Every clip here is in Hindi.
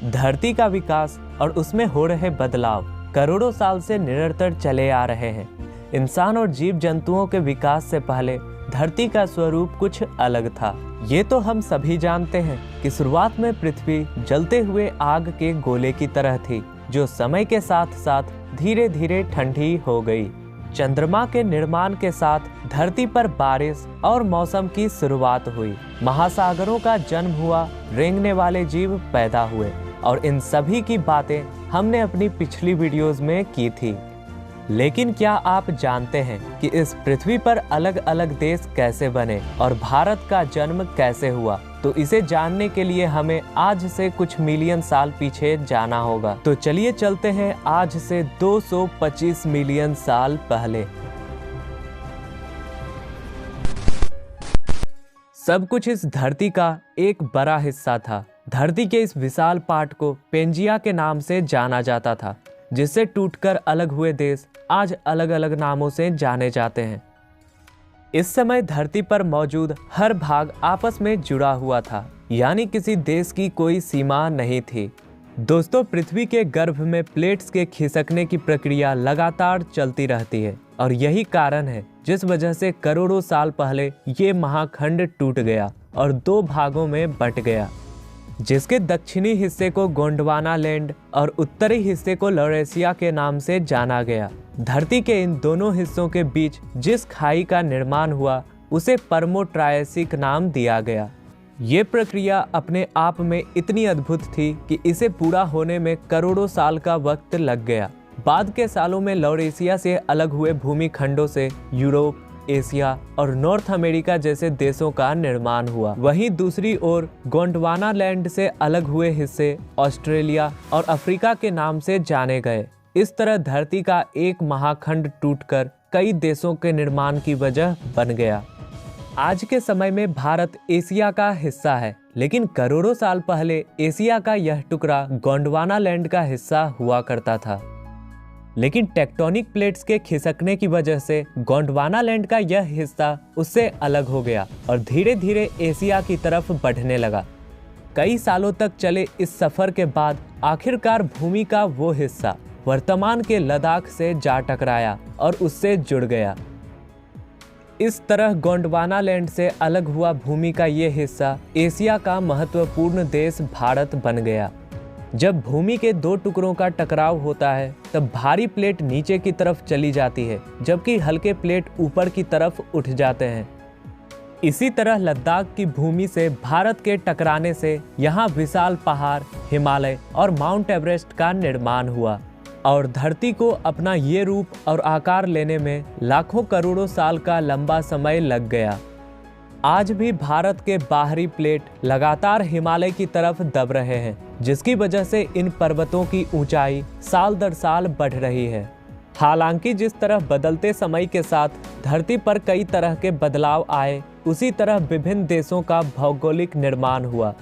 धरती का विकास और उसमें हो रहे बदलाव करोड़ों साल से निरंतर चले आ रहे हैं। इंसान और जीव जंतुओं के विकास से पहले धरती का स्वरूप कुछ अलग था। ये तो हम सभी जानते हैं कि शुरुआत में पृथ्वी जलते हुए आग के गोले की तरह थी, जो समय के साथ साथ धीरे धीरे ठंडी हो गई। चंद्रमा के निर्माण के साथ धरती पर बारिश और मौसम की शुरुआत हुई। महासागरों का जन्म हुआ, रेंगने वाले जीव पैदा हुए और इन सभी की बातें हमने अपनी पिछली वीडियोस में की थी। लेकिन क्या आप जानते हैं कि इस पृथ्वी पर अलग अलग देश कैसे बने और भारत का जन्म कैसे हुआ? तो इसे जानने के लिए हमें आज से कुछ मिलियन साल पीछे जाना होगा। तो चलिए चलते हैं आज से 225 मिलियन साल पहले। सब कुछ इस धरती का एक बड़ा हिस्सा था। धरती के इस विशाल पार्ट को पेंजिया के नाम से जाना जाता था, जिससे टूटकर अलग हुए देश आज अलग अलग नामों से जाने जाते हैं। इस समय धरती पर मौजूद हर भाग आपस में जुड़ा हुआ था, यानी किसी देश की कोई सीमा नहीं थी। दोस्तों, पृथ्वी के गर्भ में प्लेट्स के खिसकने की प्रक्रिया लगातार चलती रहती है और यही कारण है जिस वजह से करोड़ों साल पहले ये महाखंड टूट गया और दो भागों में बंट गया, जिसके दक्षिणी हिस्से को गोंडवाना लैंड और उत्तरी हिस्से को लॉरेशिया के नाम से जाना गया। धरती के इन दोनों हिस्सों के बीच जिस खाई का निर्माण हुआ उसे परमो ट्रायसिक नाम दिया गया। ये प्रक्रिया अपने आप में इतनी अद्भुत थी कि इसे पूरा होने में करोड़ों साल का वक्त लग गया। बाद के सालों में लॉरेशिया से अलग हुए भूमि खंडों से यूरोप, एशिया और नॉर्थ अमेरिका जैसे देशों का निर्माण हुआ। वहीं दूसरी ओर गोंडवाना लैंड से अलग हुए हिस्से ऑस्ट्रेलिया और अफ्रीका के नाम से जाने गए। इस तरह धरती का एक महाखंड टूटकर कई देशों के निर्माण की वजह बन गया। आज के समय में भारत एशिया का हिस्सा है, लेकिन करोड़ों साल पहले एशिया का यह टुकड़ा गोंडवाना लैंड का हिस्सा हुआ करता था। लेकिन टेक्टोनिक प्लेट्स के खिसकने की वजह से गोंडवाना लैंड का यह हिस्सा उससे अलग हो गया और धीरे धीरे एशिया की तरफ बढ़ने लगा। कई सालों तक चले इस सफर के बाद आखिरकार भूमि का वो हिस्सा वर्तमान के लद्दाख से जा टकराया और उससे जुड़ गया। इस तरह गोंडवाना लैंड से अलग हुआ भूमि का ये हिस्सा एशिया का महत्वपूर्ण देश भारत बन गया। जब भूमि के दो टुकड़ों का टकराव होता है तब भारी प्लेट नीचे की तरफ चली जाती है, जबकि हल्के प्लेट ऊपर की तरफ उठ जाते हैं। इसी तरह लद्दाख की भूमि से भारत के टकराने से यहाँ विशाल पहाड़, हिमालय और माउंट एवरेस्ट का निर्माण हुआ और धरती को अपना ये रूप और आकार लेने में लाखों करोड़ों साल का लंबा समय लग गया। आज भी भारत के बाहरी प्लेट लगातार हिमालय की तरफ दब रहे हैं, जिसकी वजह से इन पर्वतों की ऊंचाई साल दर साल बढ़ रही है। हालांकि जिस तरह बदलते समय के साथ धरती पर कई तरह के बदलाव आए, उसी तरह विभिन्न देशों का भौगोलिक निर्माण हुआ।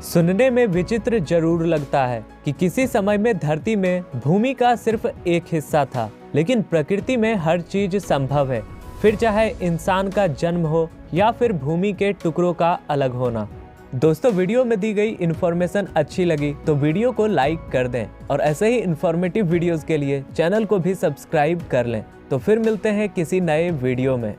सुनने में विचित्र जरूर लगता है कि किसी समय में धरती में भूमि का सिर्फ एक हिस्सा था, लेकिन प्रकृति में हर चीज संभव है, फिर चाहे इंसान का जन्म हो या फिर भूमि के टुकड़ों का अलग होना। दोस्तों, वीडियो में दी गई इन्फॉर्मेशन अच्छी लगी तो वीडियो को लाइक कर दें और ऐसे ही इन्फॉर्मेटिव वीडियोस के लिए चैनल को भी सब्सक्राइब कर लें। तो फिर मिलते हैं किसी नए वीडियो में।